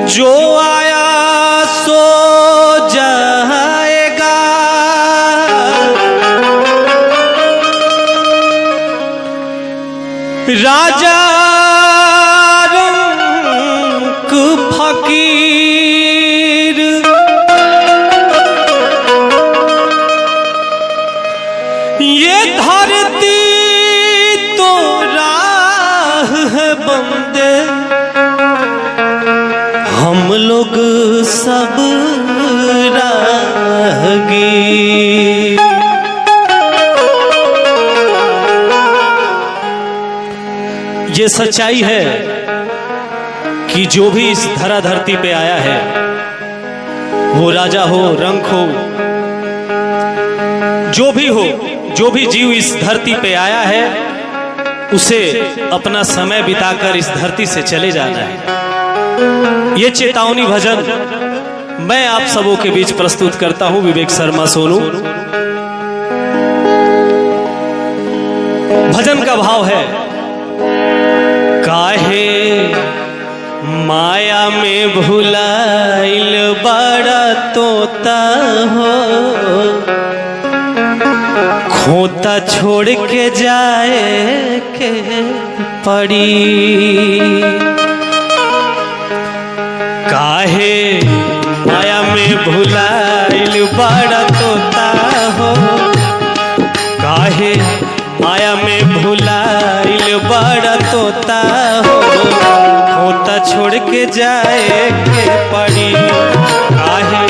जो आया सो जाएगा, राजा रंक फकीर ये धरती तो राह है बंदे, हम लोग सब राहगीर। ये सच्चाई है कि जो भी इस धरा धरती पे आया है, वो राजा हो, रंक हो, जो भी जीव इस धरती पे आया है, उसे अपना समय बिताकर इस धरती से चले जाना है। ये चेतावनी भजन मैं आप सबों के बीच प्रस्तुत करता हूं, विवेक शर्मा सोनू। भजन का भाव है, काहे माया में भुलाइल बड़ा तोता हो, खोता छोड़ के जाए के पड़ी। काहे माया में भुलाइल बड़ा तोता हो, काहे माया में भुलाइल बड़ा तोता हो, खोता छोड़ के जाए के पड़ी। काहे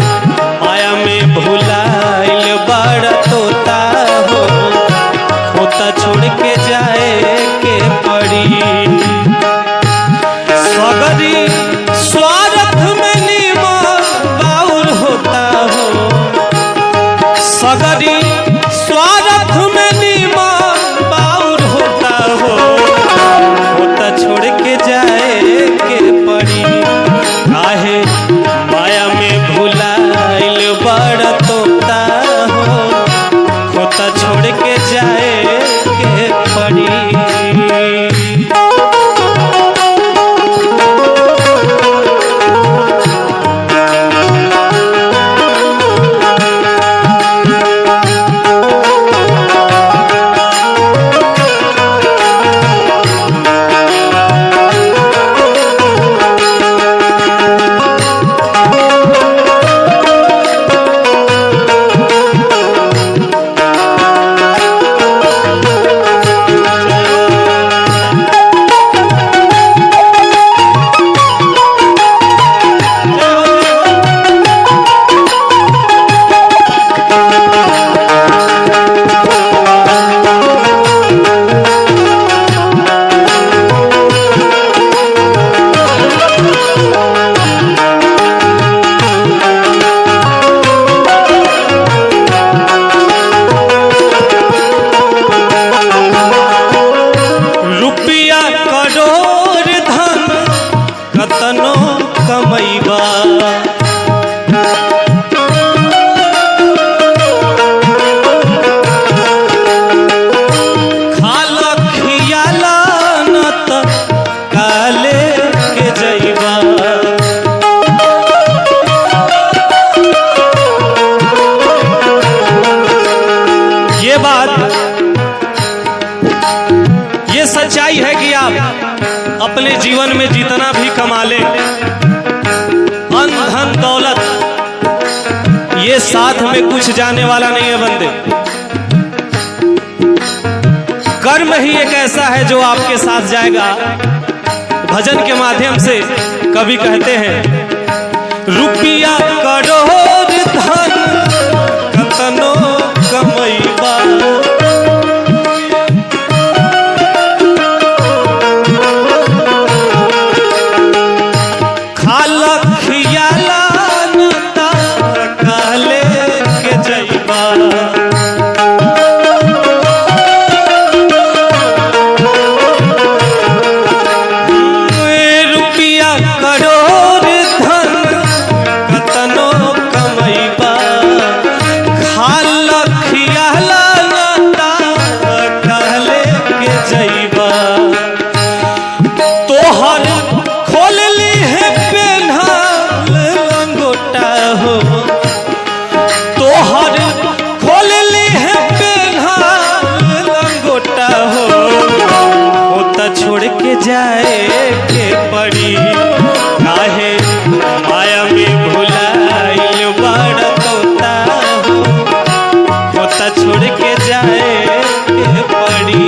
माया में भुलाइल बड़ा तोता हो, खोता छोड़ के जाए के पड़ी। सगरी स्वार्थ में नीमन बाउर होता हो, सगरी स्वार्थ में नीमन बाउर होता हो, खोता छोड़ के जाए के पड़ी। काहे माया में भुलाइल बड़ा तोता हो, खोता छोड़ के जाए के पड़ी। ये सच्चाई है कि आप अपने जीवन में जितना भी कमा लें, अन्न धन दौलत, ये साथ में कुछ जाने वाला नहीं है बंदे। कर्म ही एक ऐसा है जो आपके साथ जाएगा। भजन के माध्यम से कवि कहते हैं, रुपया करोड़ धन कतनो कमैबा, तोहर खोल ली है पेन्हा जाए के पड़ी। काहे माया में भुलाइल बड़ तोता हो, तोता छोड़ के जाए के पड़ी।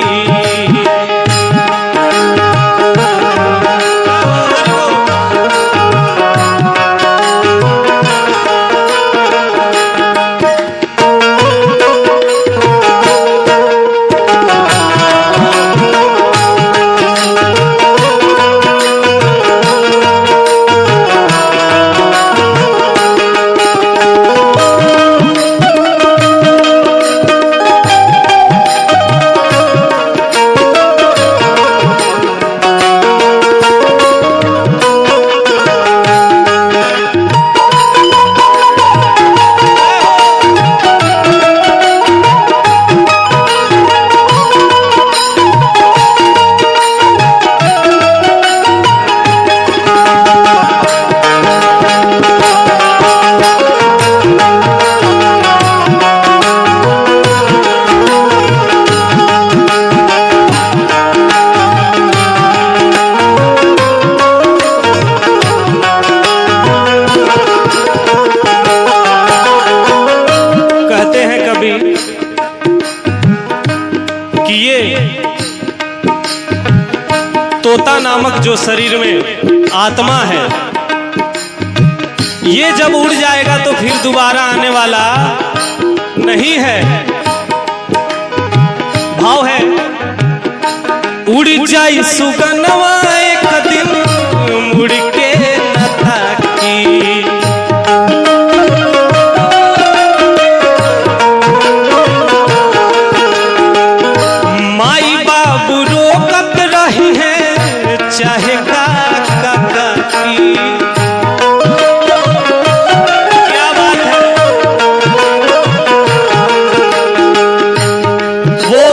कि ये तोता नामक जो शरीर में आत्मा है, ये जब उड़ जाएगा तो फिर दोबारा आने वाला नहीं है। भाव है, उड़ जाई सुगनवा एक दिन मुड़ के न ताकी। चाहे काका काकी, क्या बात है। वो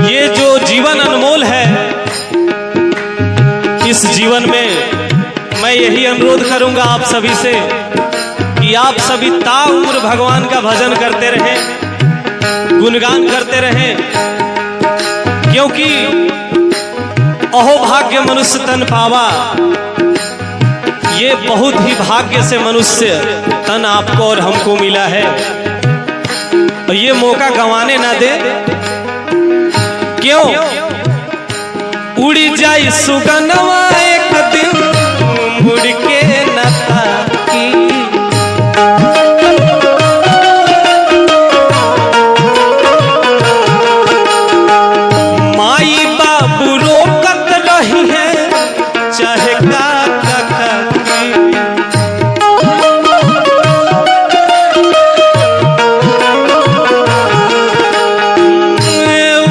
ये जो जीवन अनमोल है, इस जीवन में मैं यही अनुरोध करूंगा आप सभी से कि आप सभी ताउम्र भगवान का भजन करते रहें, गुणगान करते रहें, क्योंकि अहो भाग्य मनुष्य तन पावा, ये बहुत ही भाग्य से मनुष्य तन आपको और हमको मिला है, और ये मौका गंवाने ना दे। क्यों? उड़ी जाई सुगनवा एक दिन मुड़ के न ताकी। माई बाबू रोकत रही है, चाहे काका काकी।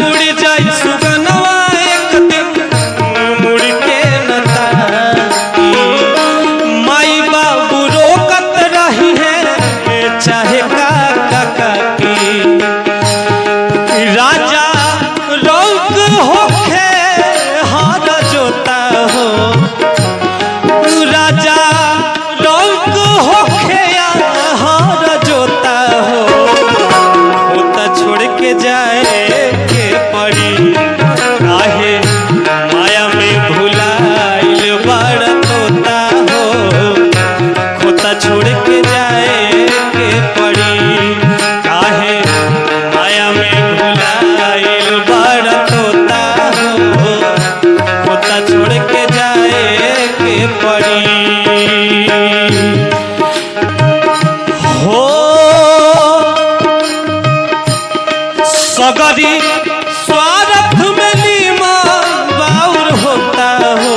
उड़ जाई सुगनवा एक दिन मुड़ के न ताकी। माई बाबू रोकत रही है, चाहे काका काकी। राजा रंग होखे हार जोता हो, राजा रंग होखे हार जोता हो, तोता छोड़ के जाए के पड़ी। काहे माया में भुलाइल बड़ तोता हो, तोता छोड़ के जाए के पड़ी। काहे माया में भुलाइल बड़ तोता हो, तोता छोड़ के जाए के पड़ी। हो सगरी स्वार्थ में नीमा बाउर होता हो,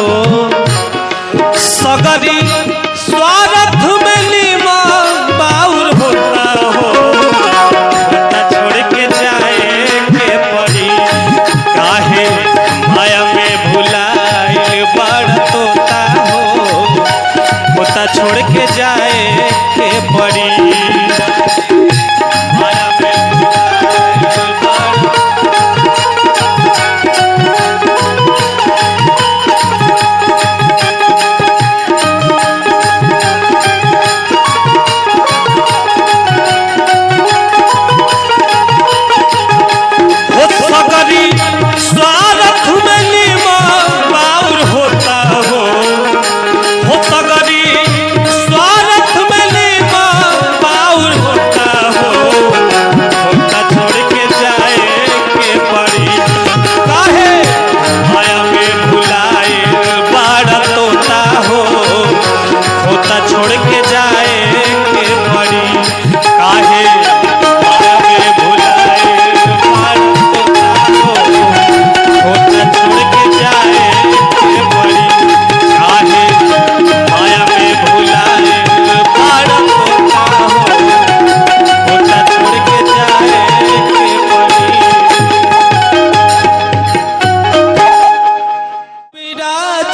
सगरी स्वार्थ में नीमा बाउर होता हो, तोता छोड़ के जाए के पड़ी। काहे माया में भुलाइल बड़ तोता हो, तोता छोड़ के जाए के पड़ी। माया में भुलाइल बड़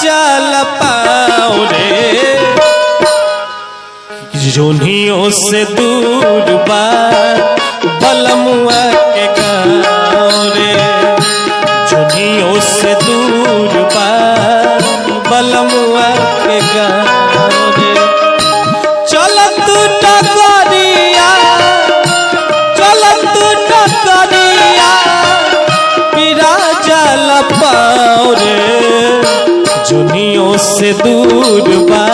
जल पाओ रे, जोनियों से दूर बा बलमुआ के गाँव रे, जोनियों से दूर बा बलमुआ के गाँव रे। चलत डगरिया पीरा जल पाओ रे, जोनियों से दूर बा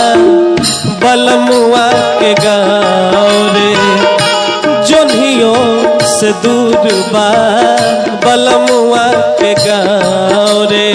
बलमुआ के गाँव रे, जोनियों से दूर बा बलमुआ के गाँव रे।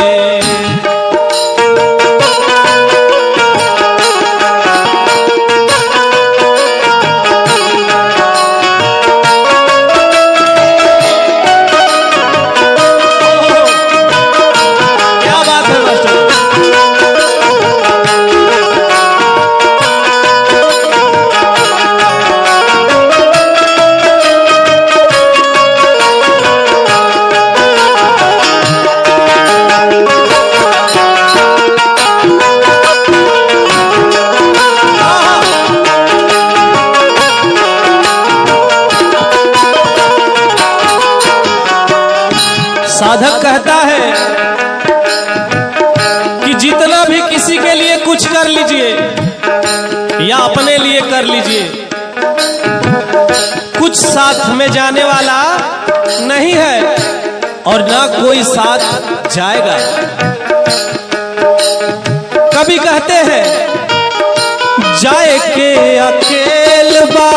साधक कहता है कि जितना भी किसी के लिए कुछ कर लीजिए या अपने लिए कर लीजिए, कुछ साथ में जाने वाला नहीं है और ना कोई साथ जाएगा। कभी कहते हैं जाए के अकेल बा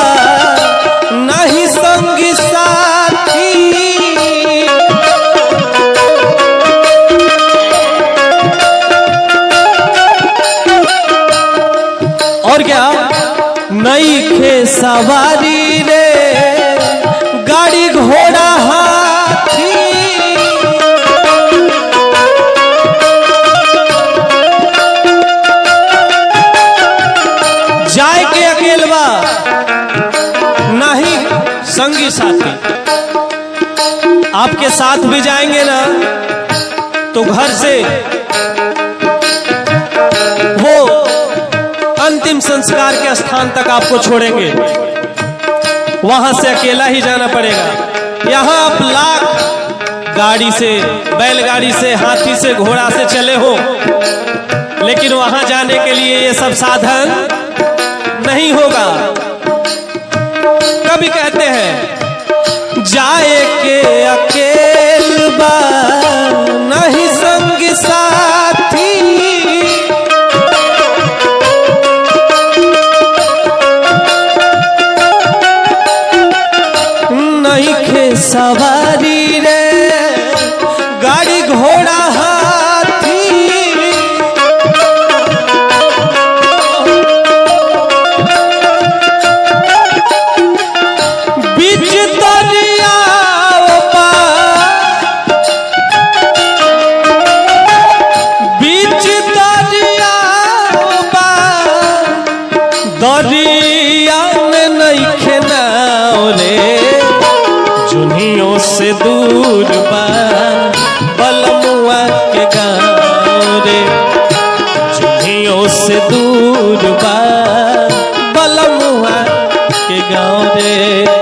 नहीं संगी साथी, और क्या नई खे सवारी रे गाड़ी घोड़ा हाथी, जाए के अकेलवा नहीं संगी साथी। आपके साथ भी जाएंगे ना तो घर से वो अंतिम संस्कार के स्थान तक आपको छोड़ेंगे, वहां से अकेला ही जाना पड़ेगा। यहाँ आप लाख गाड़ी से, बैलगाड़ी से, हाथी से, घोड़ा से चले हो, लेकिन वहां जाने के लिए ये सब साधन नहीं होगा। कभी कहते हैं जाए के अकेल बा नहीं संग साथी, सवारी रे गाड़ी घोड़ा हाथी, बीच दरिया बीच दरिया दरिया में नहीं खेनाओ रे, जोनियों से दूर बा बलमुआ के गाँव रे, जोनियों से दूर बा बलमुआ के गाँव रे।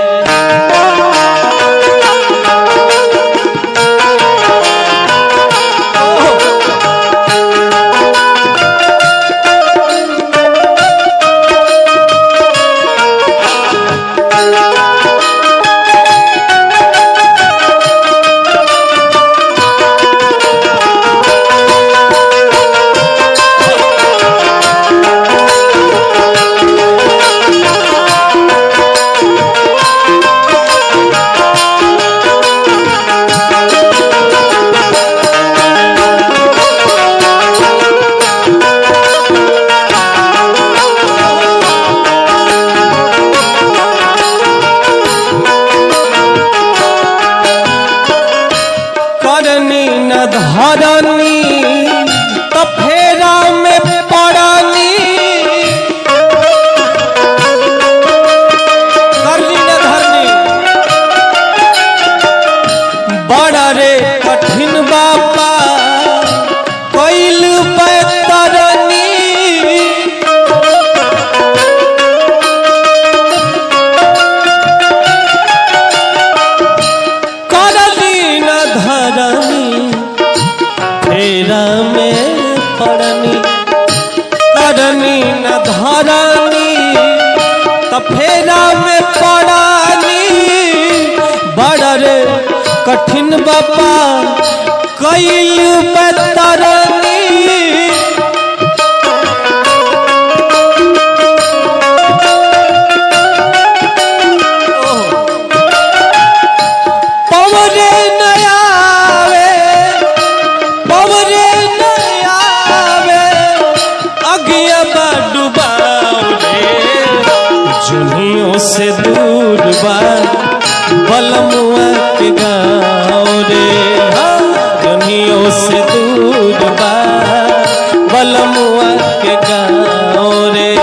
फेरा में पड़ानी बड़ा रे कठिन बाबा कईल बेतरनी पवरे नयावे अगिया डुबाओ रे जुनियों से दूर बा बलमुआ के गाँव रे जुनियों से दूर बा बलमुआ के गाँव रे।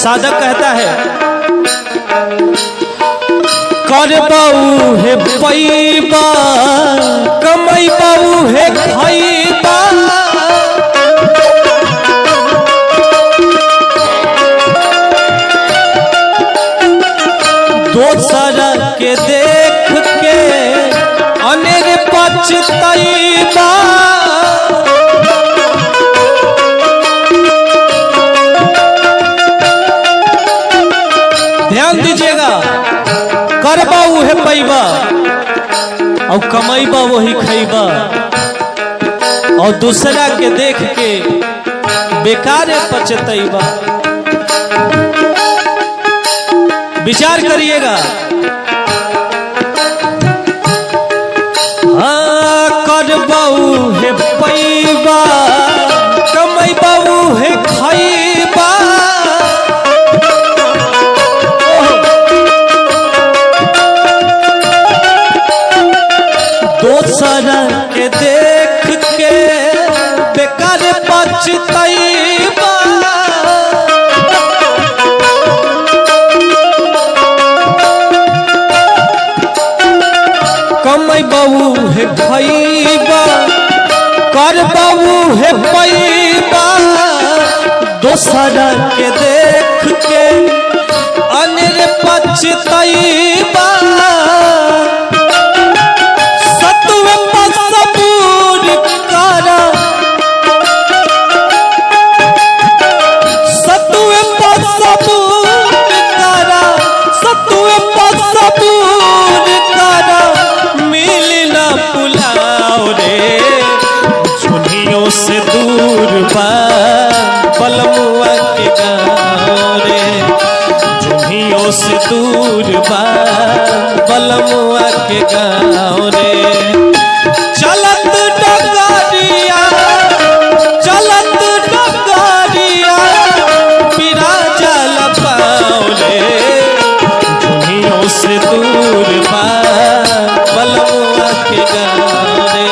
साधक कहता है कर बाऊ है पैबा कमाई बाऊ है खैबा दोसरा के देख के अनेर पछतैबा ध्यान दीजिएगा करबा उहे पैबा और कमाईबा वही खैबा और दूसरा के देख के बेकार पछतैबा। विचार करिएगा हाँ करबा उहे पैबा कमाईबा उहे खैबा दोसरा के देख के बेकार पछतैबा। कमाई बाबू है खैबा कर बाबू है पैबा दोसरा के देख के अनेर पछतैबा। से दूर बा बलमुआ के गाँव रे जुनियों से दूर बा बलमुआ के गाँव रे। चलत डगारिया पिरा जल पाओ रे जुनियों से दूर बा बलमुआ के गाँव रे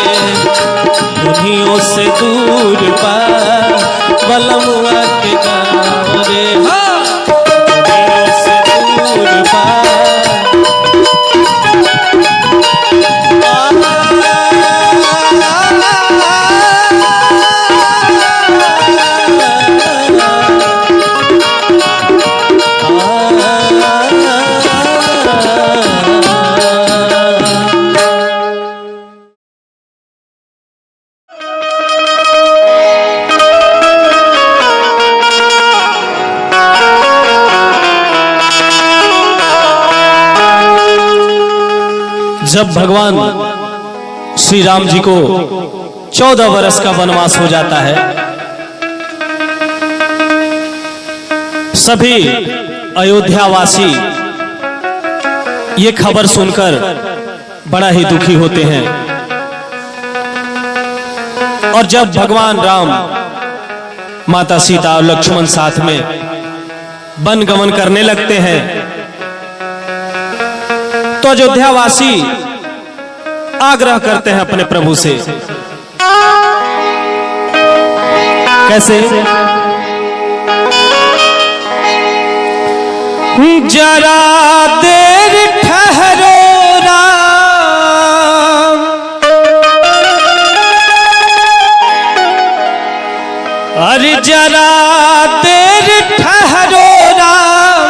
दुनियों से दूर पा बलमुआ के गाँव रे दुनियों से दूर पा जब भगवान श्री राम जी को 14 वर्ष का वनवास हो जाता है, सभी अयोध्यावासी ये खबर सुनकर बड़ा ही दुखी होते हैं। और जब भगवान राम, माता सीता और लक्ष्मण साथ में वन गमन करने लगते हैं तो अयोध्यावासी आग्रह करते हैं अपने प्रभु से। कैसे? जरा देर ठहरो राम, अरे जरा देर ठहरो राम,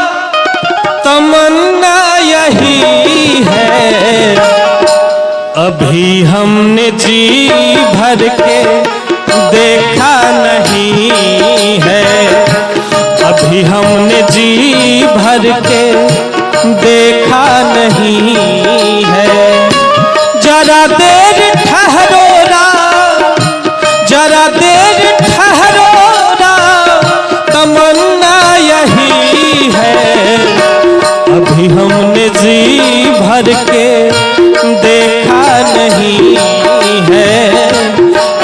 तमन्ना यही है, अभी हमने जी भर के देखा नहीं है, अभी हमने जी भर के देखा नहीं है। जरा देर ठहरो राम, जरा देर ठहरो राम, तमन्ना यही है, अभी हमने जी भर के देखा नहीं है,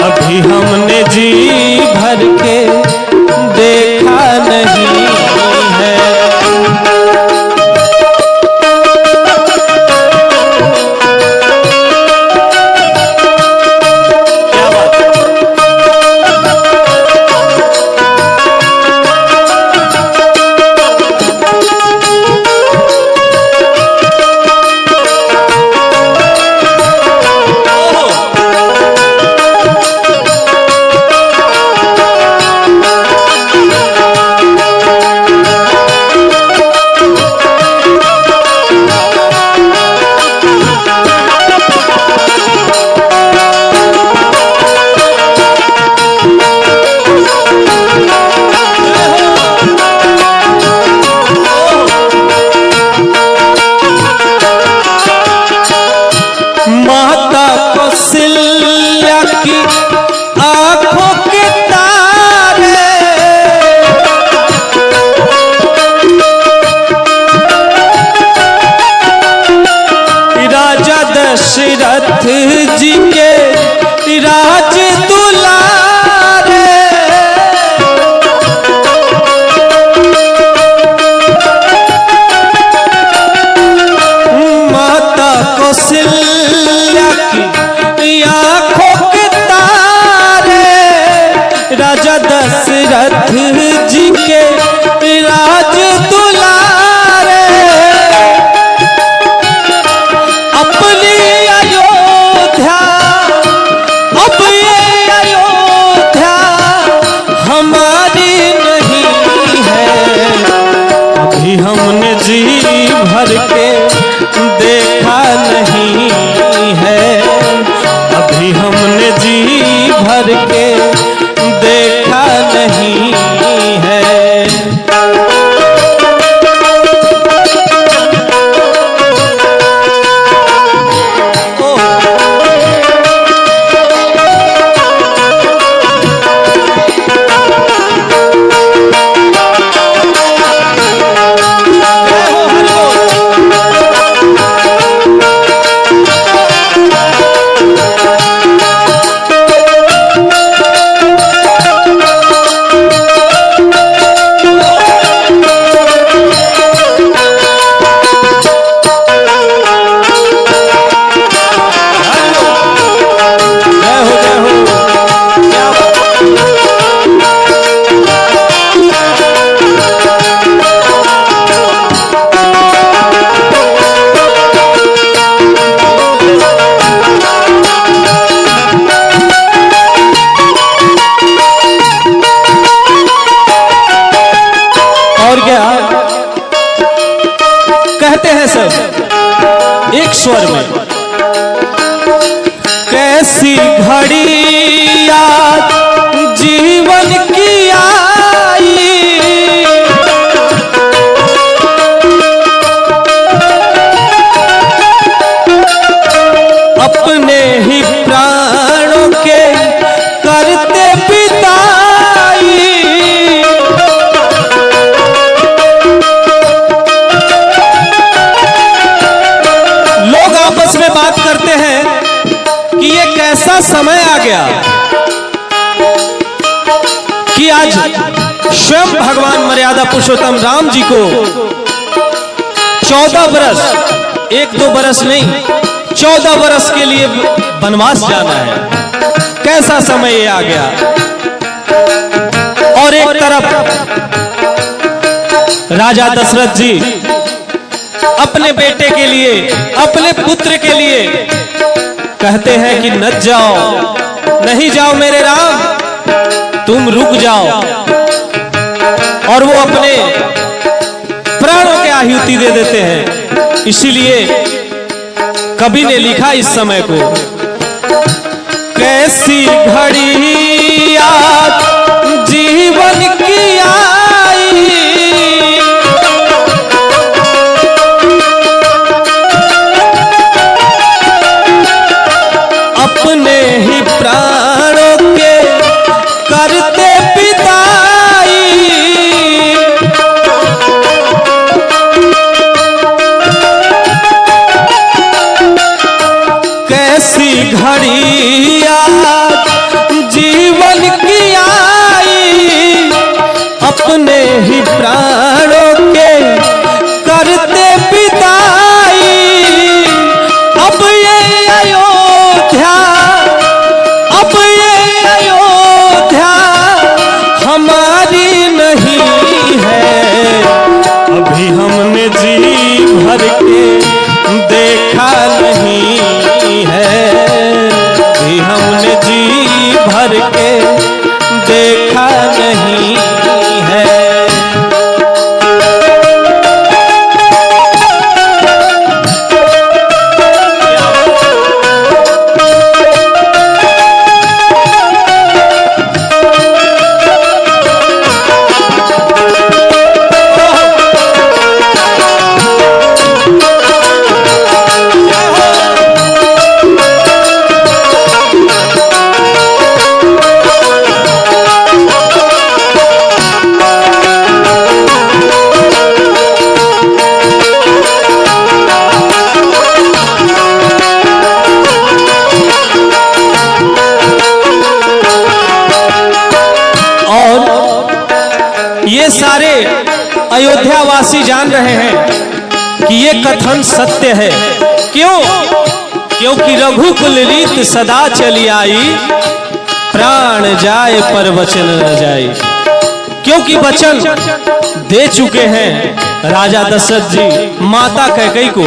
अभी हमने जी भर के देखा नहीं है। दशरथ जी के राज दुलारे, माता कौशल्या की आंखों के तारे, राजा दशरथ जी के राज दुलारे, अपनी अयोध्या, अब ये अयोध्या हमारी नहीं है, अभी हमने जी भर के देखा नहीं है, अभी हमने जी भर के देखा नहीं है। कहते हैं सब एक स्वर में, कैसी घड़ी याद जीवन की आई, अपने ही प्राणों के करते पिताई, लोग आपस में बात करते हैं कि ये कैसा समय आ गया कि आज स्वयं भगवान मर्यादा पुरुषोत्तम राम जी को 14 वर्ष 1-2 बरस नहीं, 14 बरस के लिए वनवास जाना है। कैसा समय ये आ गया। और एक तरफ राजा दशरथ जी अपने बेटे के लिए, अपने पुत्र के लिए कहते हैं कि न जाओ, नहीं जाओ मेरे राम, तुम रुक जाओ। और वो अपने प्राणों की आहुति दे देते हैं। इसीलिए कवि ने लिखा इस समय को, कैसी घड़ी आज जीवन की आई, अपने ही प्राणों के करते पिताई, कैसी घड़ी आज जीवन की आई, अपने ही प्राणों के करते पिताई। अब ये अयोध्या, अब ये अयोध्या हमारी नहीं है, अभी हमने जी भर के देखा नहीं है, अभी हमने जी भर के देखा नहीं है। ये सारे अयोध्यावासी जान रहे हैं कि ये कथन सत्य है। क्यों? क्योंकि रघुकुल रीत सदा चली आई, प्राण जाए पर वचन न जाए। क्योंकि वचन दे चुके हैं राजा दशरथ जी माता कैकेयी को,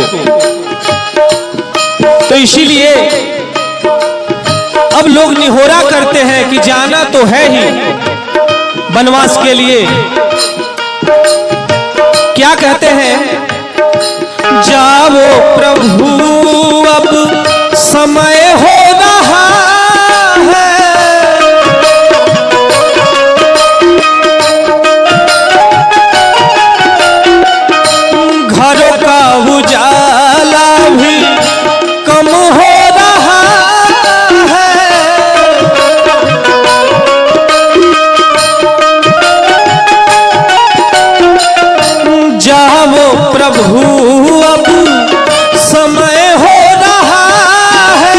तो इसीलिए अब लोग निहोरा करते हैं कि जाना तो है ही वनवास के लिए। क्या कहते हैं, जाओ प्रभु अब समय हो रहा है, घरों का उजाला भी कम हो रहा है, जाओ प्रभु अब समय हो रहा है,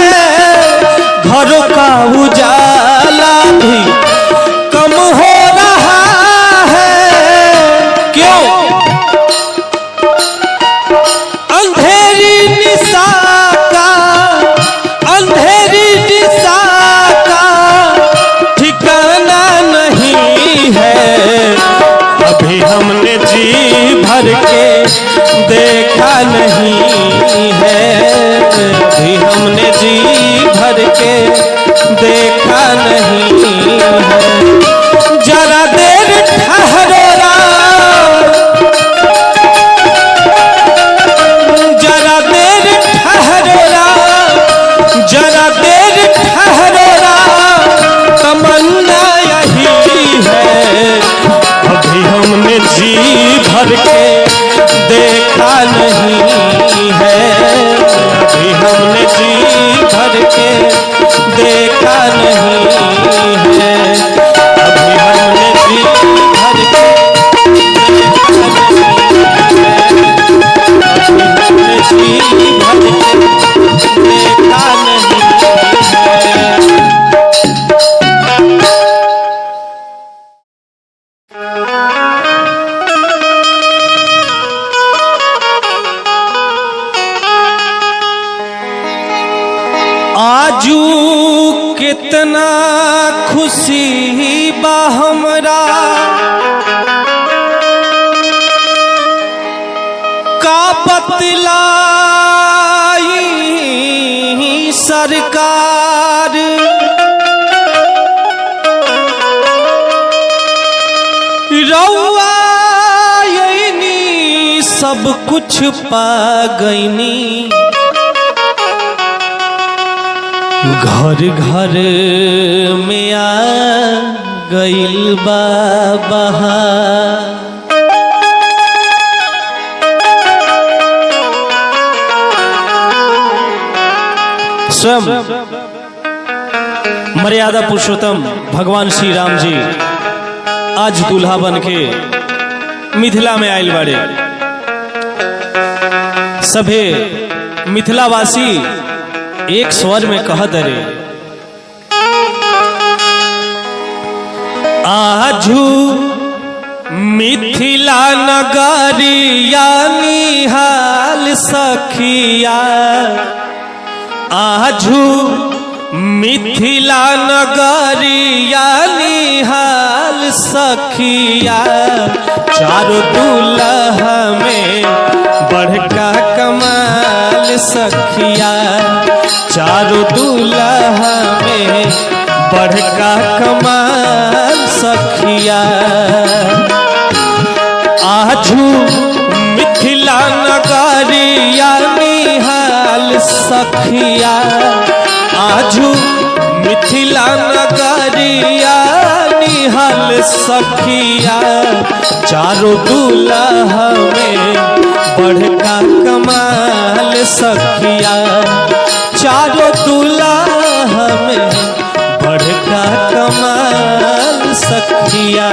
घरों का उजाला भी कम हो रहा है। क्यों? अंधेरी निशा का, अंधेरी निशा का ठिकाना नहीं है, अभी हमने जी भर के देखा नहीं है, अभी हमने जी भर के देखा नहीं है। जरा देर ठहरो राम, जरा देर ठहरो राम, जरा देर ठहरो राम, तमन्ना यही है, अभी हमने जी भर के देखा नहीं है, अभी हमने जी भर के देखा नहीं है, अभी हमने जी भर के देखा नहीं है, अभी हमने जी भर के देखा नहीं है। आजू कितना खुशी बा हमरा का बतलाई सरकार। रउआ यही सब कुछ पा गईनी, घर घर में आ गइल बा बहार। स्वयं मर्यादा पुरुषोत्तम भगवान श्री राम जी आज दूल्हा बन के मिथिला में आयल बाड़े। सभे मिथिलावासी एक स्वर में कहत रे, आजू मिथिला नगरिया निहाल सखिया, आजू मिथिला नगरिया निहाल सखिया। चारों दुल्हा में बड़का कमाल सखिया, चारों दुल्हा में बड़का कमाल सखिया। आजू मिथिला नगरिया निहाल सखिया, आजू मिथिला नगरिया निहाल सखिया। चारों दुल्हा में बड़का कमाल सखिया, चारों दुल्हा में बड़का कमाल सखिया।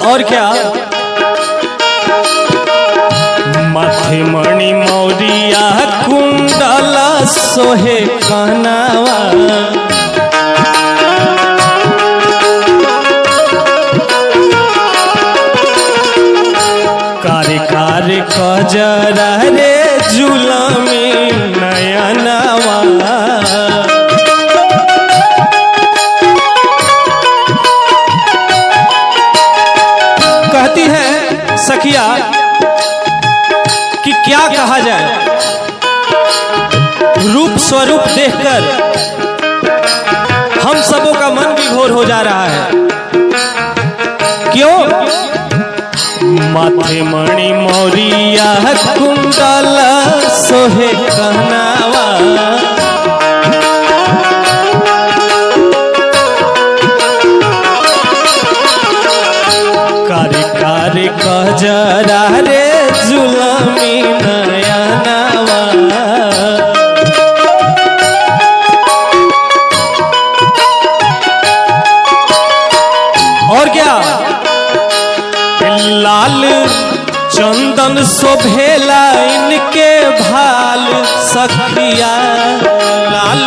और क्या, माथे मणि मौरिया कुंडल सोहे कहनावा, कारी कारी कजरा रे जुलमी नयनवा। कहती है सखिया कि क्या कहा जाए, रूप स्वरूप देखकर हम सबों का मन विभोर हो जा रहा है। क्यों? माथे मणि मौरिया कुंडल सोहे कहनावा, कारी कारी कजरा रे जुलमी नयनवा। और क्या, लाल चंदन शोभेला इनके भाल सखिया, लाल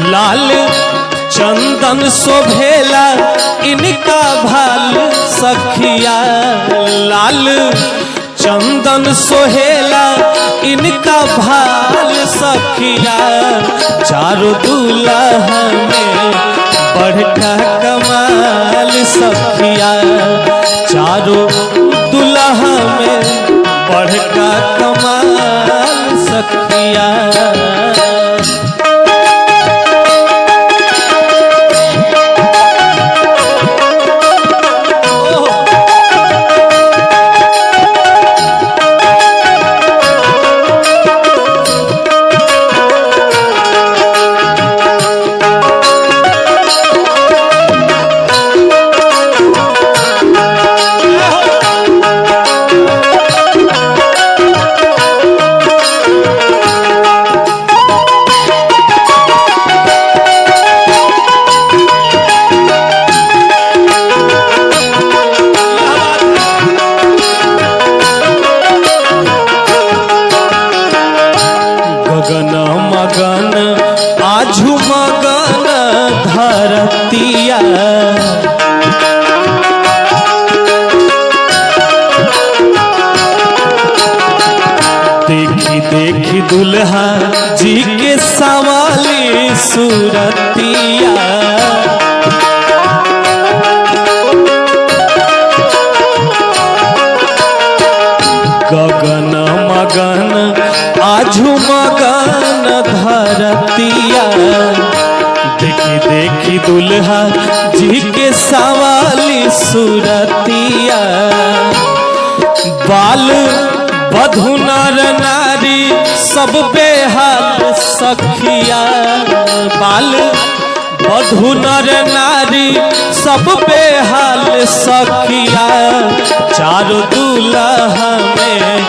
लाल चंदन शोभेला इनका भाल सखिया, लाल चंदन सोहेला इनका भाल सखिया। चारों दूल्हा में बड़का कमाल सखिया, चारों दूल्हा में बड़का कमाल सखिया। आजू मगन धरतिया, देखी देखी दुल्हा जी के सवाली सूरतिया। गगन मगन आजू मगन धरतिया, देखी देखी दुल्हा जी के सवाली सूरतिया। बाल बधु नर नारी सब बेहाल सखिया, बाल बधु नर नारी सब बेहाल सखिया। चारों दुल्हा में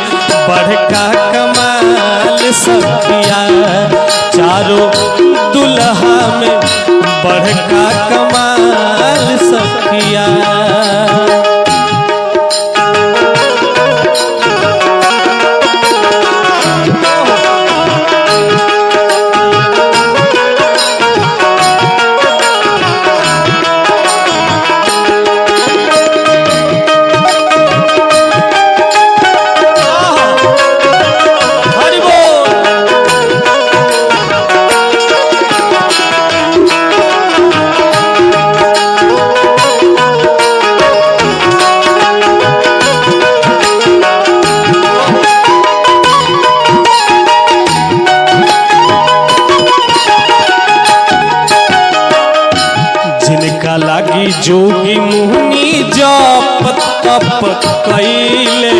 बड़का कमाल सखिया, चारों दुल्हा में बड़का कमाल सखिया। लागी जोगी मुहनी जप तप कैले,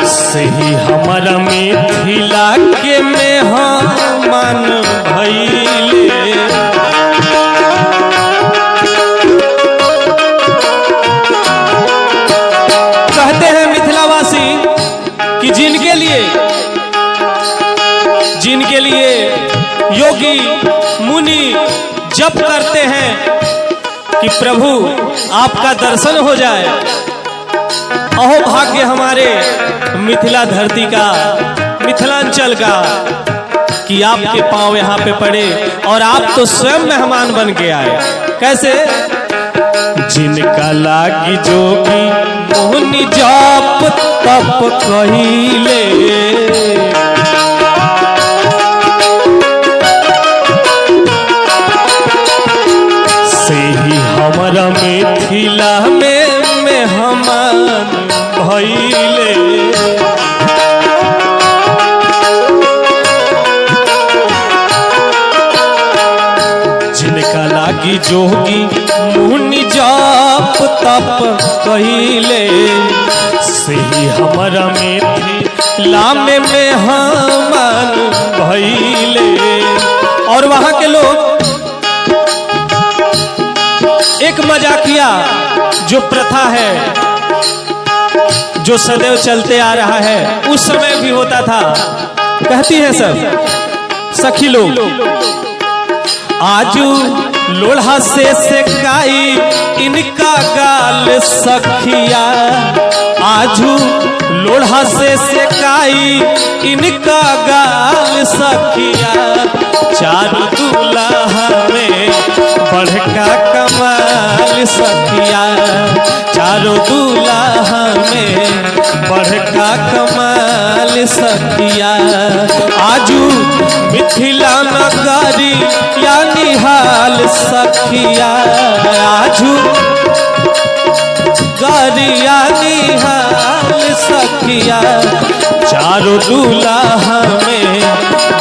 सही हमारा मिथिला के मेहमान भइले। कहते हैं मिथिलावासी कि जिनके लिए योगी मुनि जप करते हैं कि प्रभु आपका दर्शन हो जाए, अहो भाग्य हमारे मिथिला धरती का, मिथिलांचल का, कि आपके पांव यहाँ पे पड़े और आप तो स्वयं मेहमान बन के आए। कैसे? जिनका लागी जोगी मुनि जप तप कहिले, सही हमारा मिथिला में मेहमान भइले। जिनका लागी जोगी मुनि जप तप कहिले, सही हमारा मिथिला में मेहमान भइले। और वहां के लोग एक मजाकिया जो प्रथा है, जो सदैव चलते आ रहा है, उस समय भी होता था। कहती है सब सखी लोग, आजू लोढ़ा से सेकाई इनका गाल सखिया, आजू लोढ़ा से सेकाई इनका गाल सखिया। चार दूल्हा में बड़का कमाल सखिया, चारों दूल्हा में बड़का कमाल सखिया। आजू मिथिला नगरी या निहाल सखिया, आजू गरिया निहाल सखिया, चारों दूल्हा में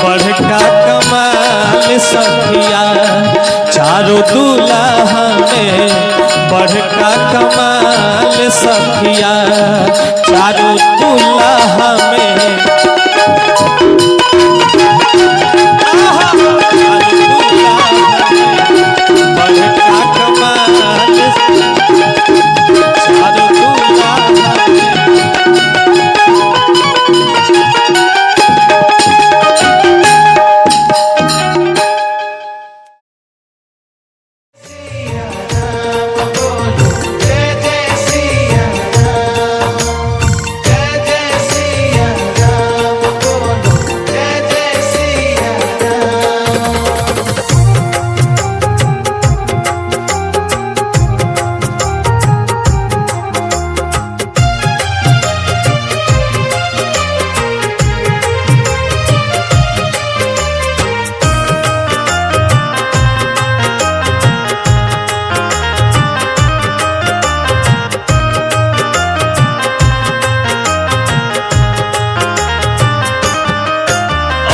बड़का कमाल सखिया, चारों दूल्हा में बड़का कमाल सखिया, चारों दूल्हा में बड़का कमाल, चारों दूल्हा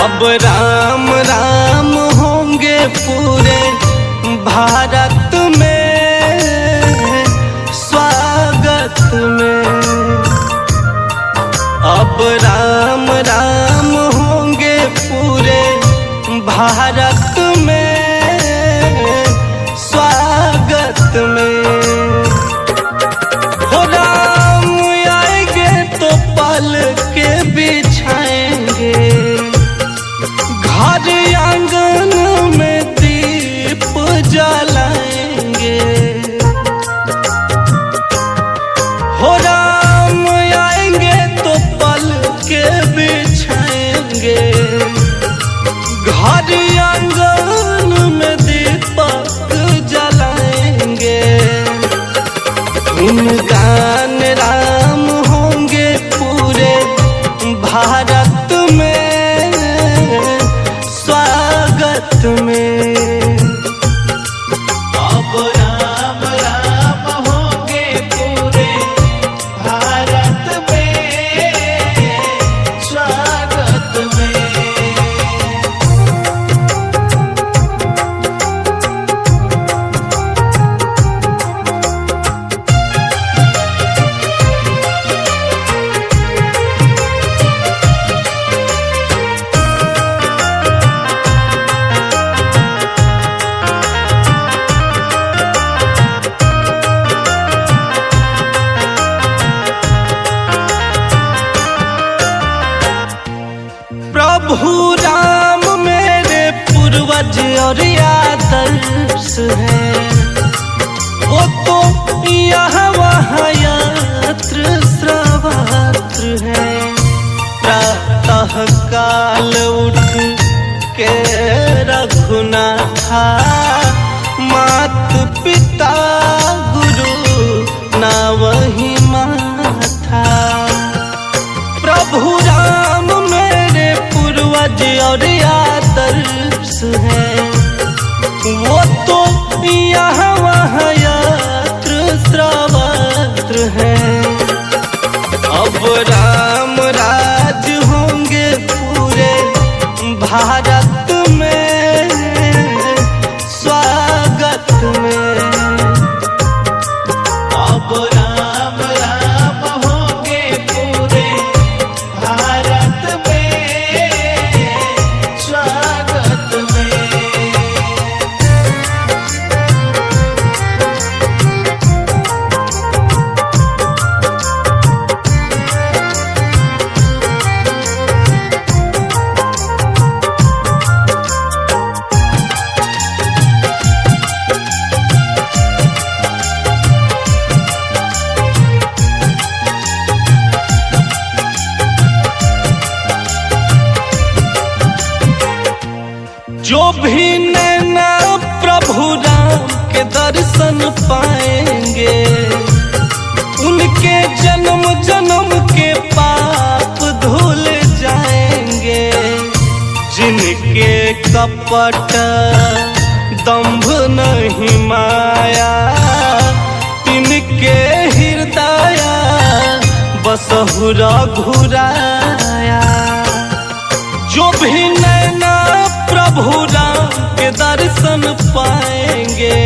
अब राम राम होंगे पूरे भारत में, स्वागत में। अब राम राम होंगे पूरे भारत में, स्वागत में। हो राम आएंगे तो पल के बिछाएंगे, घर आंगन में दीप जलाएंगे। हो राम आएंगे तो पल के बिछाएंगे, घर आंगन में दीपक जलाएंगे। गुणगान राम होंगे पूरे भारत में, स्वागत में। अब राम राम होंगे पूरे भारत में, स्वागत में। प्रभु राम मेरे पूर्वज और आदर्श है, वो तो यहाँ वहाँ यात्र श्रवत्र है। प्रातः काल उठ के रघुनाथा, मात पिता गुरु ना वही माथा। प्रभु राम मेरे पूर्वज और आदर्श है, वो तो यहाँ वहाँ यात्र श्रवत्र है। अब राम राज होंगे पूरे भारत में, स्वागत में। अब राम राम होंगे पूरे भारत में, स्वागत में। जो भी नैना प्रभु राम के के दर्शन पाएंगे, उनके जन्म जन्म के पाप धुल जाएंगे। जिनके कपट दंभ नहीं माया, तिनके हृदय बसहुरा घुराया। जो भी नैना प्रभु राम के दर्शन पाएंगे,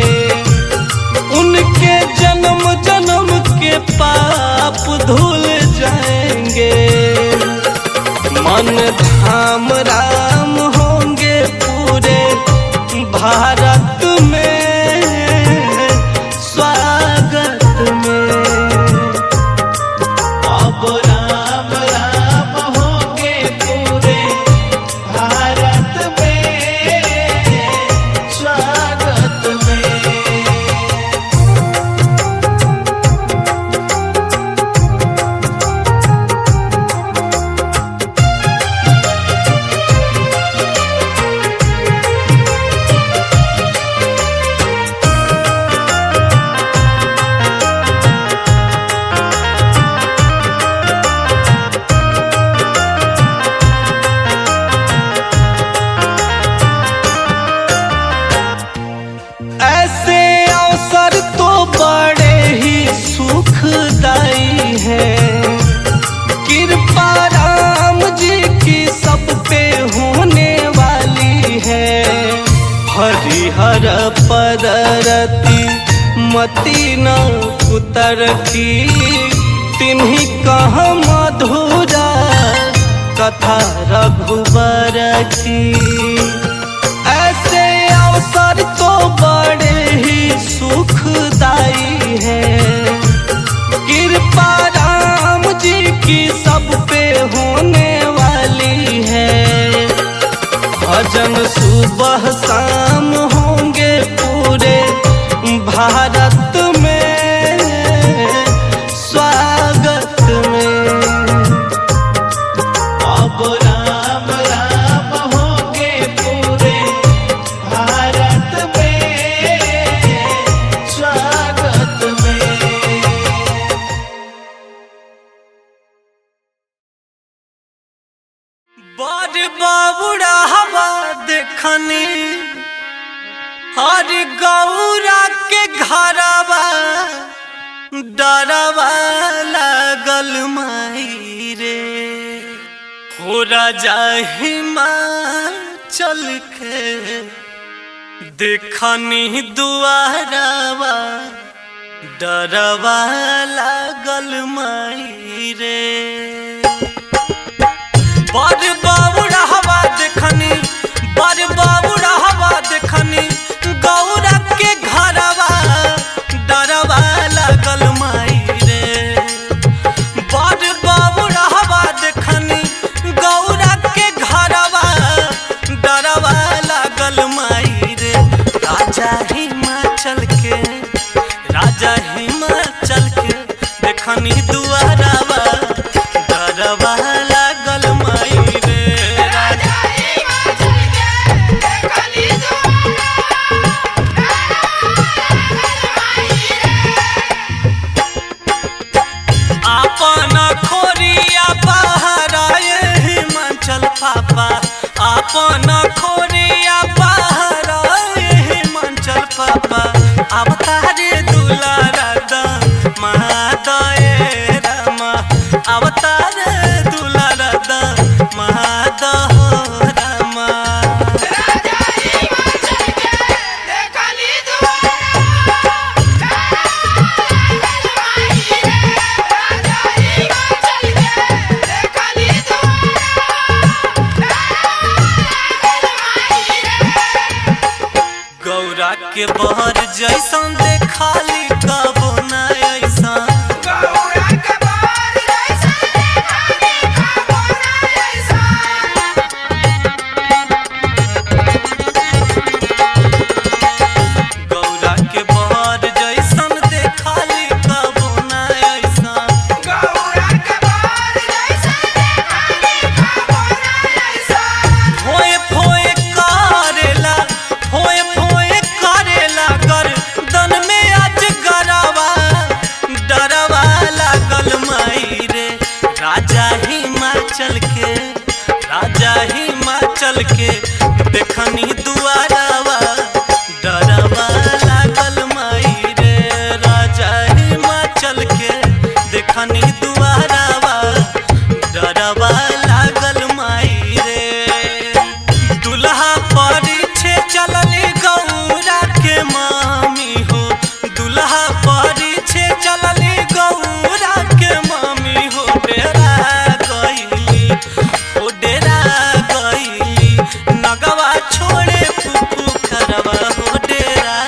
उनके जन्म जन्म के पाप धुल जाएंगे। मन धाम राम होंगे पूरे भारत में, स्वागत में। अब राम राम होंगे पूरे भारत में, स्वागत में। ऐसे अवसर तो बड़े ही सुखदाई हैं। कृपा राम जी की सब पे होने वाली है। हरिहर पररती मती न कुतर की, तिन्ही कह मधुरा कथा रघुबर की। ऐसे अवसर तो बड़े ही सुखदाई हैं। कृपा राम जी की सब पे होने वाली है। भजन सुबह शाम होंगे पूरे भारत में, स्वागत में। अब राम राम होंगे पूरे भारत में, स्वागत में। बड़ बाबूरा हवा देखनी, हर गौरा के घरवा डरवा लागल माई रे। हो राजा हिमाचल के देखनी दुआरवा, डरवा लागल माई रे। बड़ बाबूरा हवा देखनी, बड़ बाबूरा हवा देखनी, गौरा के घरवा डरवा लागल माई रे। बड़ बाबूरा हवा देखनी, गौरा के घरवा डरवा लागल माई रे। राजा हिमाचल के, राजा हिमाचल के देखनी दुआरवा, डरवा लागल माई रे। राजा हिमाचल के देखनी आपन खोरिया बहराए हिमाचल पापा, आपन खोरिया बहराए हिमाचल पापा। अवतारे दुलारा द महादये रामा, अवतारे दुलारा द महादये रामा। राजा हिमाचल के देखनी गौरा के बहर जैसन देखाली कबो न ऐसन। गौरा के बहर जैसन देखाली कबो न ऐसन। गौरा के बहर जैसन देखाली कबो न ऐसन। गौरा के बहर जैसन देखाली कबो न ऐसन। फोए फोए करेला, फोए फोए करेला कर हिमाचल के देखनी दुआरावा डरवा लागल माई रे। राजा हिमाचल के देखनी दुआरावा डरवा लागल माई रे। दुल्हा परिछे चलली गौरा के मामी हो, दुल्हा परिछे चलली गौरा के मामी हो। डेरा गईली हो, डेरा गईली नगवा छोड़े फूफू खरवा हो। डेरा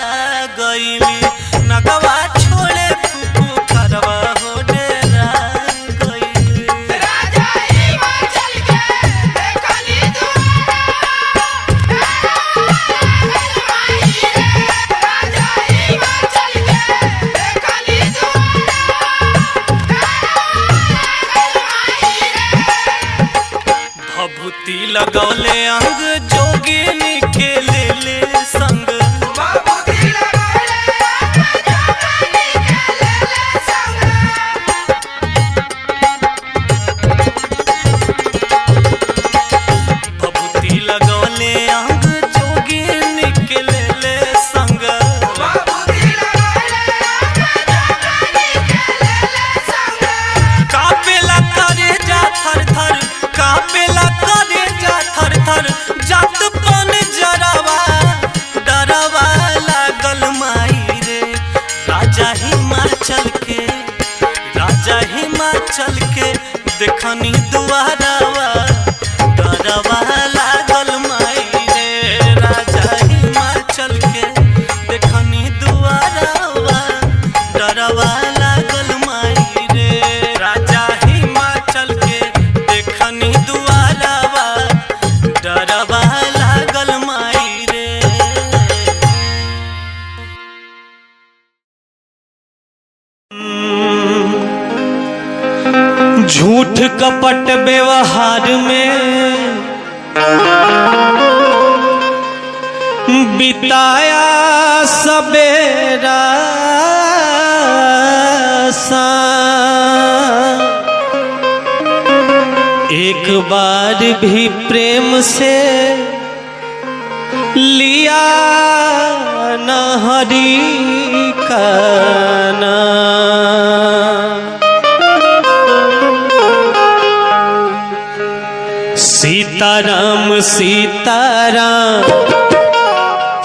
गईली नगवा छोड़े फूफू खरवा हो। डेरा गईली राजा हिमाचल के देखनी दुआरा माई रे। राजा हिमाचल के देखनी दुआरा माई रे। भभूति लगौले अंग जोगिनी के ले ले संग। बाबूजी लगाले जोगनी के लेले संग। भभूति लगौले अंग जोगिनी के ले ले संग। बाबूजी लगाले जोगनी के लेले संग। कापेला करे जा थर थर, कापेला करे जा थर थर। जात पन जरवा डरवा लागल माई रे। राजा हिमाचल के, राजा हिमाचल के देखनी दुआरावा डरवा लागल माई रे। राजा हिमाचल के देखनी दुआरावा डरवा लागल माई रे। राजा हिमाचल के देखनी दुआरावा डरवा लागल माई रे। झूठ कपट व्यवहार में बिताया सवेरा सा। एक बार भी प्रेम से लिया न हरि का नाम। सीताराम सीताराम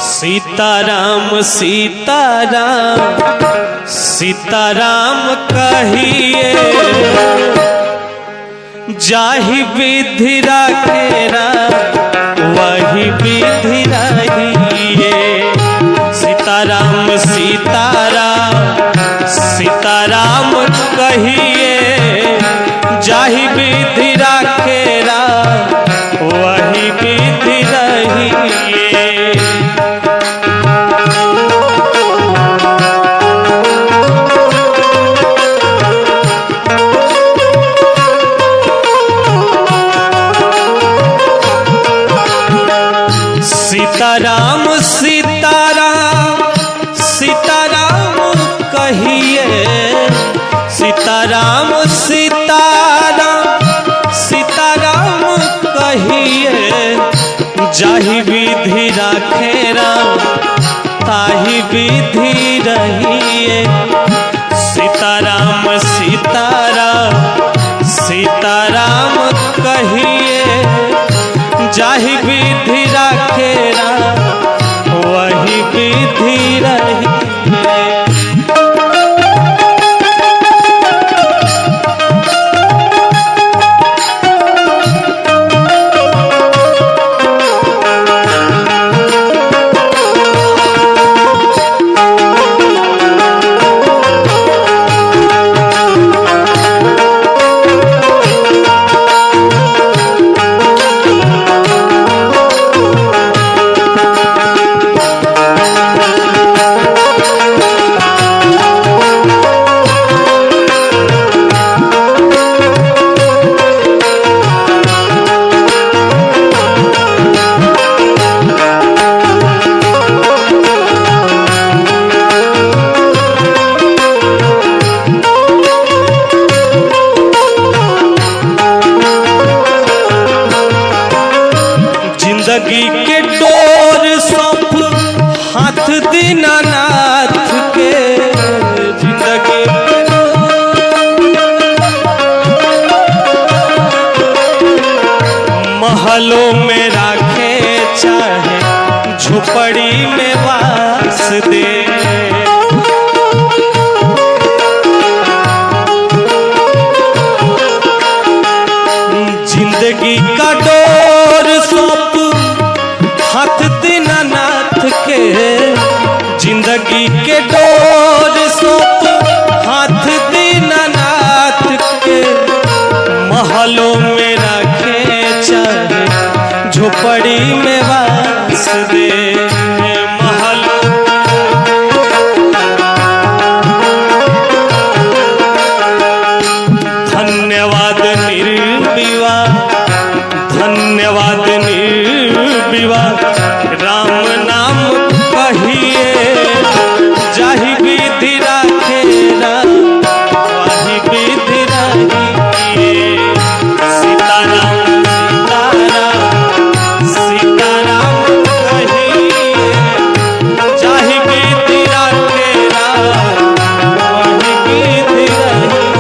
सीताराम सीताराम सीताराम कहिए, जाहि विधि राखेरा वही विधि रहिए। सीताराम सीताराम सीताराम कहिए, जाहि विधि राखेरा वही विधि रहिए। सीताराम सीताराम सीताराम कहिए, सीताराम सीताराम सीताराम कहिए, जाहि विधि राखेरा ताहि विधि रहिए। सीताराम सीताराम सीताराम कहिए, जाहि विधि राखेरा वही विधि रहिए। जिंदगी के डोर सौंप हाथ दीनानाथ के, जिंदगी महलों में राखे चाहे झोपड़ी में वास दे। जिंदगी का डोर सौंप हाथ दीनानाथ के, जिंदगी के डोर सौंप हाथ दीनानाथ के, महलों में रखे चाहे झोपड़ी में वास दे। महलों धन्यवाद निर्विवाद, धन्यवाद निर्विवाद राम नाम कहिए, जाहि विधि राखे राम वाहि विधि रहिए। सीताराम सीताराम सीताराम कहिए, जाहि विधि राखे राम वाहि विधि रहिए।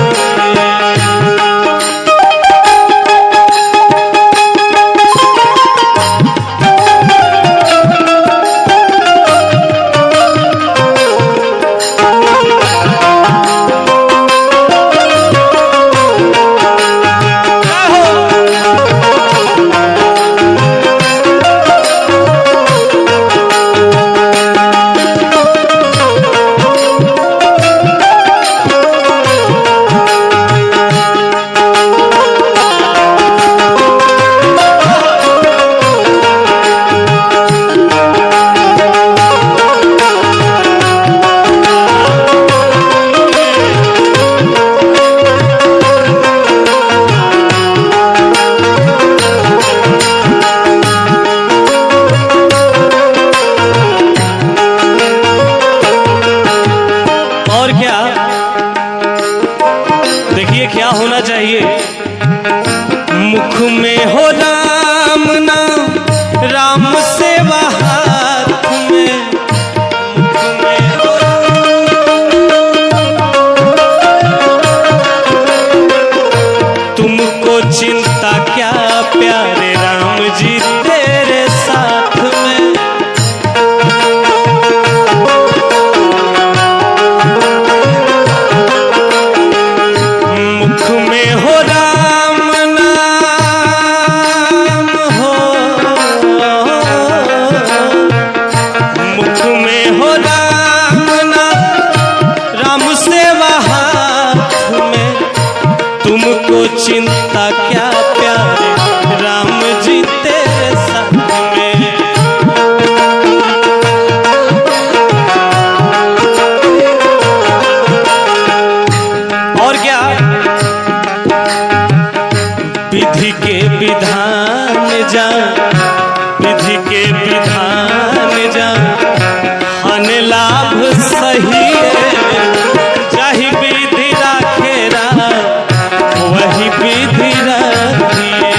क्या होना चाहिए? मुख में हो राम नाम, राम सेवा हाथ में। मुख में हो तुमको चिंता क्या प्यारे राम जी तेरे साथ में। मुख में हो राम नाम हो, मुख में हो राम नाम, राम सेवा हाथ में। तुमको चिंता क्या प्यारे राम जी तेरे साथ में। और क्या? विधि के विधान जान, विधि के विधान जान, हन लाभ सही है। जाहि विधि राखे राम वही विधि रखिए।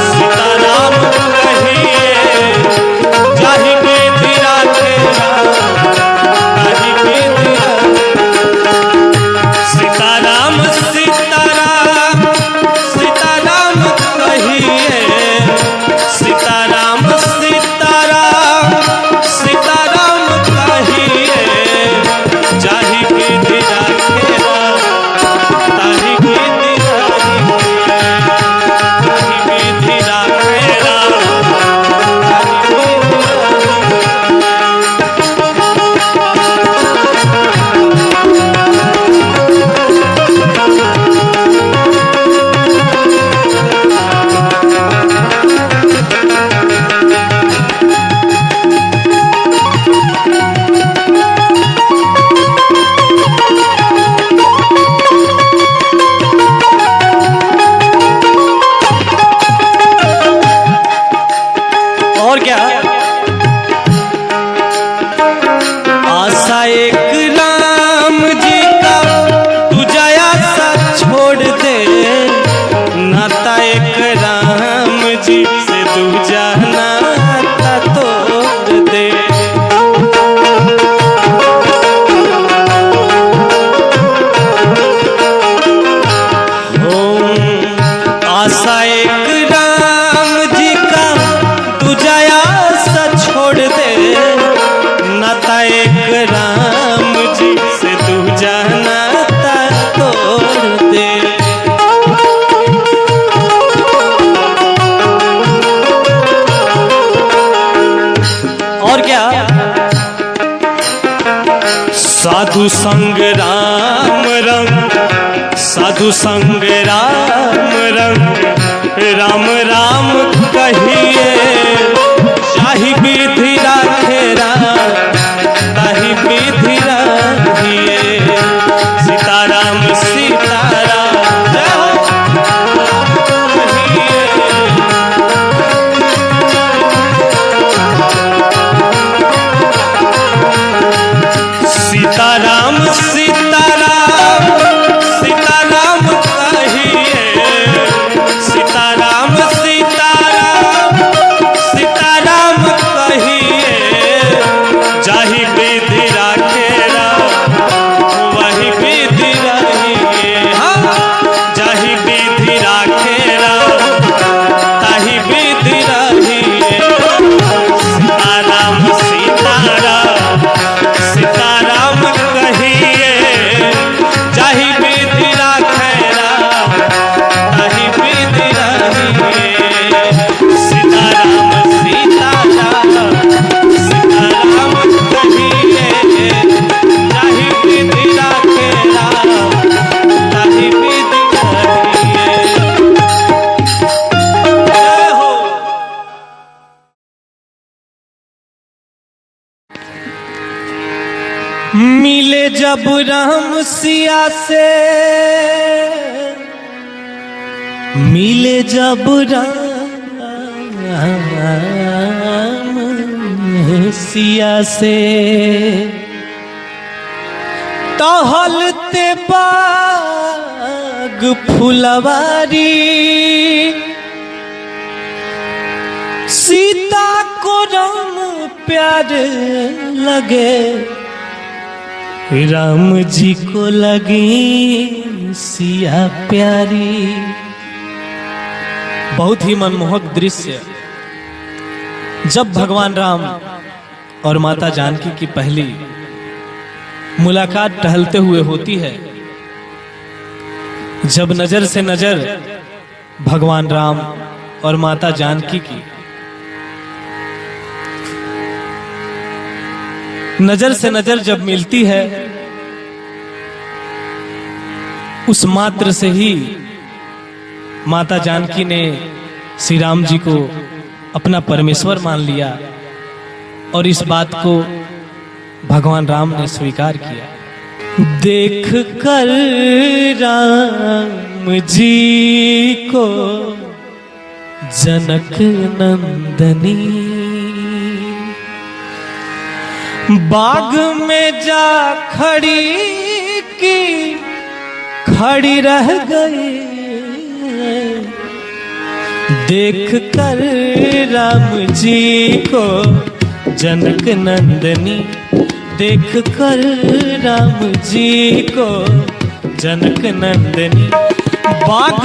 सीताराम कहिए, जाहि विधि राखे राम वही विधि रखिए। सीताराम सीताराम सीताराम कहिए, जी से दूजा नाता तोड़ दे। आशा एक राम जी का दूजा आशा छोड़ दे, नाता एक राम जी से दूजा नाता तोड़ दे। और क्या, साधु संग राम रंग, साधु संग राम रंग, राम राम कहिए, चाही विधि राखे राम, ताही विधि राखिए। सीताराम सीताराम जय हो कहिए। सीताराम सीताराम सीताराम कहिए, सीताराम सीताराम सीताराम कहिए। जाहि विधि राखे राम, वही विधि रहिए। हाँ, जाहि विधि राखे राम, ताहि विधि रहिए। सीताराम सीताराम सीताराम कहिए, जाहि विधि राखे राम, ताहि विधि रहिए। सीताराम सीताराम सीताराम कहिए, जाहि विधि राखे राम, ताहि विधि रहिए। जय हो। मिले जब राम सिया से, मिले जब राम सिया से, टहलते बाग फुलवारी, सीता को राम प्यारे लगे, राम जी को लगी सिया प्यारी। बहुत ही मनमोहक दृश्य जब भगवान राम और माता जानकी की पहली मुलाकात टहलते हुए होती है। जब नजर से नजर भगवान राम और माता जानकी की नजर से नजर जब मिलती है, उस मात्र से ही माता जानकी ने श्री राम जी को अपना परमेश्वर मान लिया और इस बात को भगवान राम ने स्वीकार किया। देख कर राम जी को जनक नंदनी, बाग में जा खड़ी की खड़ी रह गई। देख कर राम जी को जनक नंदनी, देख कर राम जी को जनक नंदनी, बाग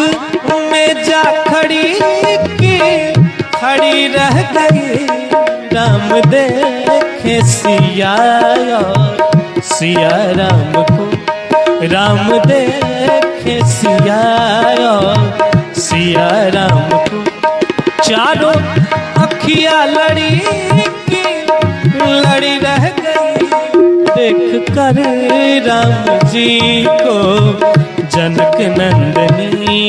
में जा खड़ी की खड़ी रह गई। राम देखे सिया, सिया राम को, राम देखे सिया, सिया राम को। चारों अखियां लड़ी की लड़ी रह गई। देख कर राम जी को जनक नंदनी।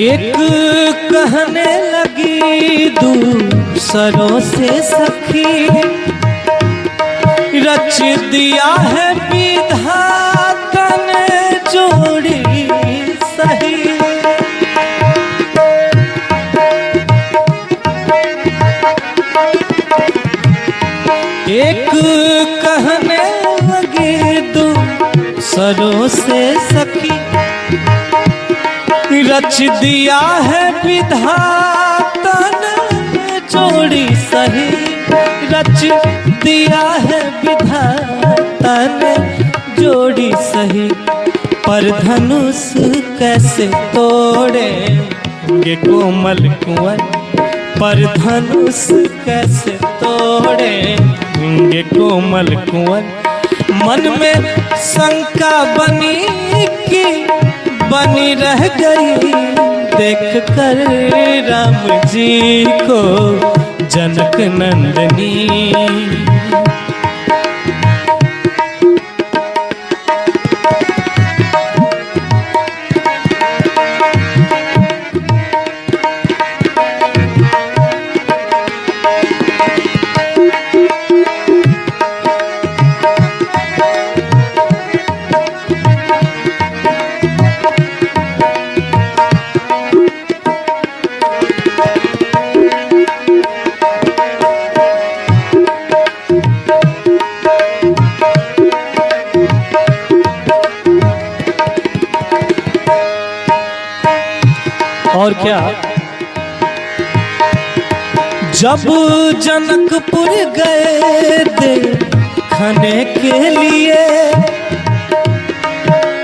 एक कहने लगी दूसरों से सखी, रच दिया है विधाता ने जोड़ी सही। एक कहने लगी दूसरों से सखी, रच दिया है विधाता ने जोड़ी सही। रच दिया है विधाता ने जोड़ी सही। पर धनुष कैसे तोड़ेंगे कोमल कुंवर, पर धनुष कैसे तोड़ेंगे कोमल कुंवर। मन में शंका बनी रह गई, देख कर राम जी को जनक नंदनी। और क्या, जब जनकपुर गए देखने के लिए,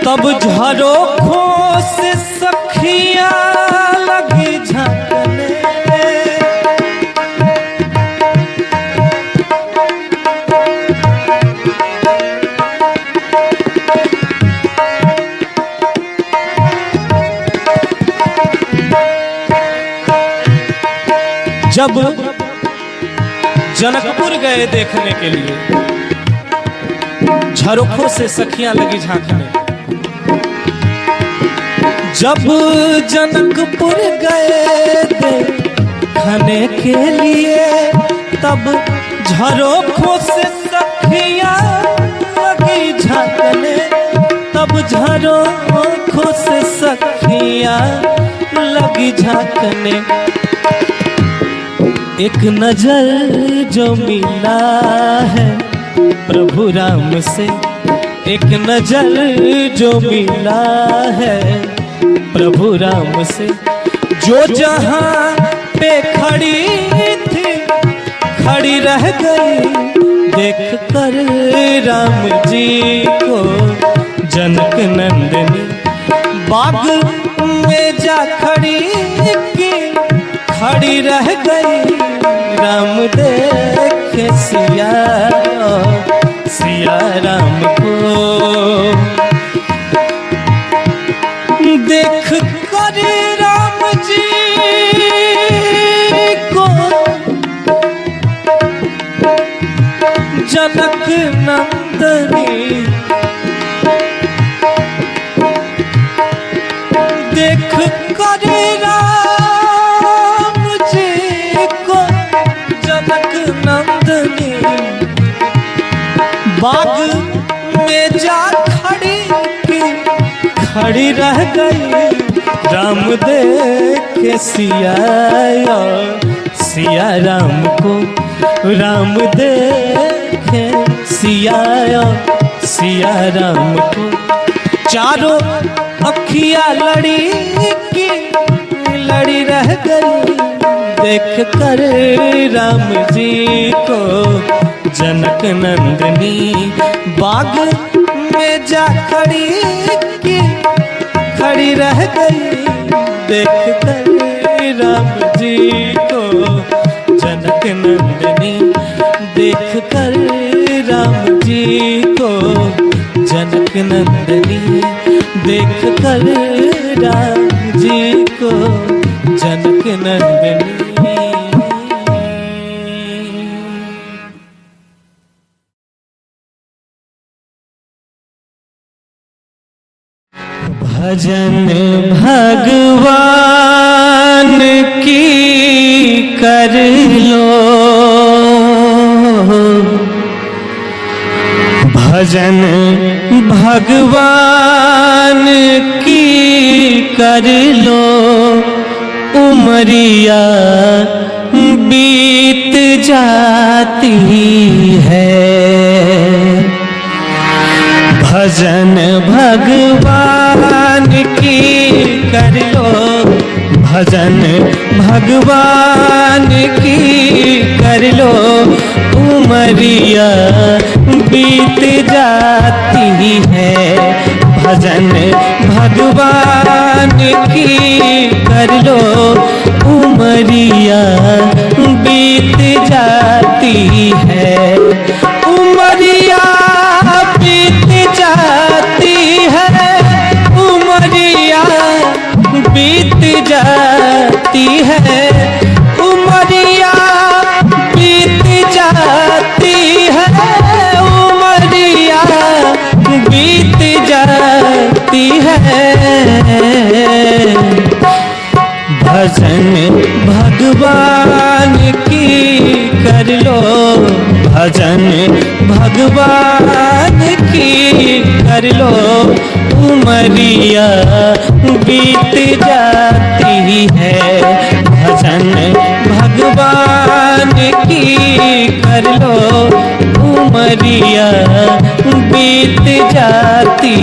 तब झरोखों से सखियां लगी झांकने। जब जनकपुर गए देखने के लिए, झरोखों से सखियां लगी झांकने। जब जनकपुर गए देखने के लिए, तब झरोखों से सखियां लगी झांकने। तब झरोखों से सखियां लगी झांकने। एक नजर जो मिला है प्रभु राम से, एक नजर जो मिला है प्रभु राम से। जो जहां पे खड़ी थी खड़ी रह गई, देख कर राम जी को जनक नंदनी। बाग में जा खड़ी की खड़ी रह गई, राम देखे सिया सिया राम को। देख कर राम जी को जनक नंदनी। देख कर राम जी को जनक नंदनी। बाग में जा खड़ी रह गई, राम देखे सिया सिया राम को। राम देखे सिया सिया राम को। चारों अखियां लड़ी रह गई, देख कर राम जी को जनक नंदनी। बाग में जा खड़ी रह गई, देख कर राम जी को जनक नंदनी। देख कर राम जी को जनक नंदनी। देख कर राम जी को जनक नंदनी। भजन भगवान की कर लो, भजन भगवान की कर लो, उमरिया बीत जाती है। भजन भगवान की कर लो, भजन भगवान की कर लो, उमरिया बीत जाती है। भजन भगवान की कर लो, उमरिया बीत जाती है। उमरिया बीत जाती है, उमरिया बीत जाती है, उमरिया बीत जाती है, उमरिया बीत जाती है। भजन भगवान की कर लो, भजन भगवान की कर लो, उमरिया बीत जाती है। भजन भगवान की कर लो, उमरिया बीत जाती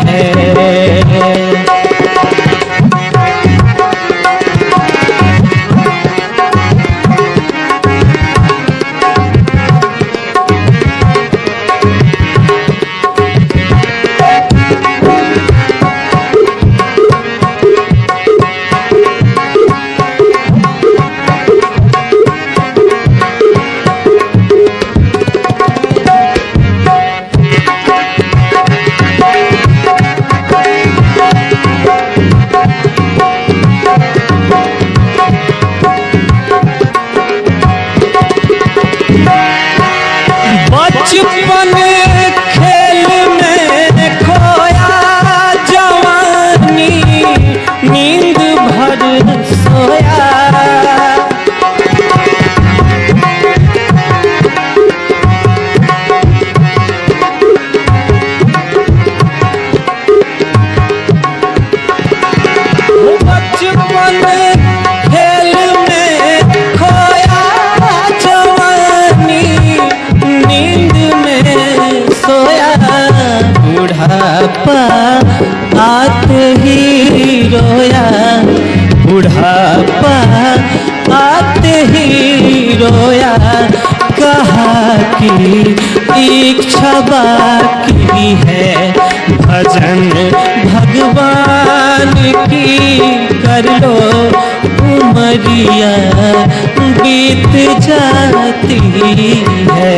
है। बचपन खेल में खोया जवानी, नींद भर सोया। बचपन खेल में खोया जवानी, नींद में सोया। बुढ़ापा आते ही रोया, बुढ़ापा आते ही रोया। कहा कि इच्छा बाकी है, भजन भगवान की कर लो, उमरिया बीत जाती है।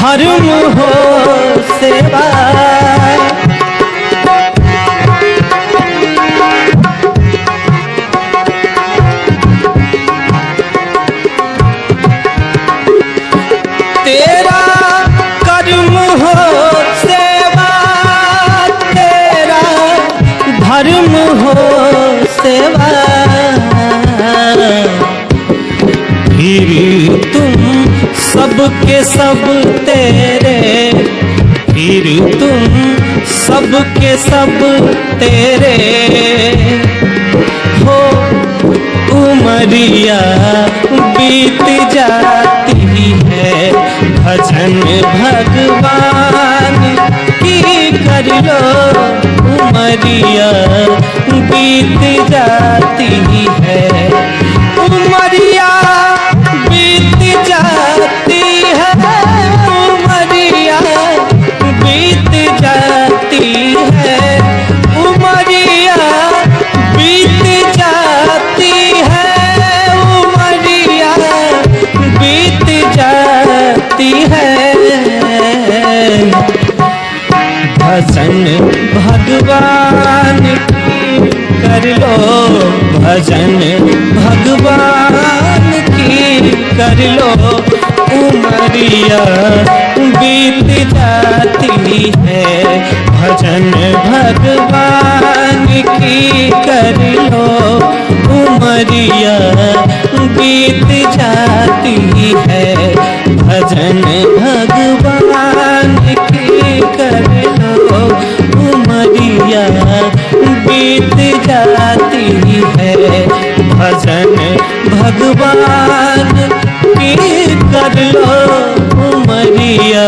धर्म हो सेवा, तेरा कर्म हो सेवा, तेरा धर्म हो सेवा। फिर तुम सबके सब तेरे, फिर तुम सबके सब तेरे हो उमरिया बीत जाती है, भजन भगवान की कर लो। उमरिया बीत जाती है, उमरिया बीत जाती है, उमरिया बीत जाती है, उमरिया बीत जाती है, उमरिया बीत जाती है। भजन भगवान की कर लो, भजन भगवान की कर लो। उमरिया बीत जाती है, भजन भगवान की कर लो। उमरिया बीत जाती है, भजन भगवान की कर लो। उमरिया बीत जाती है, भजन भगवान की कर लो। उमरिया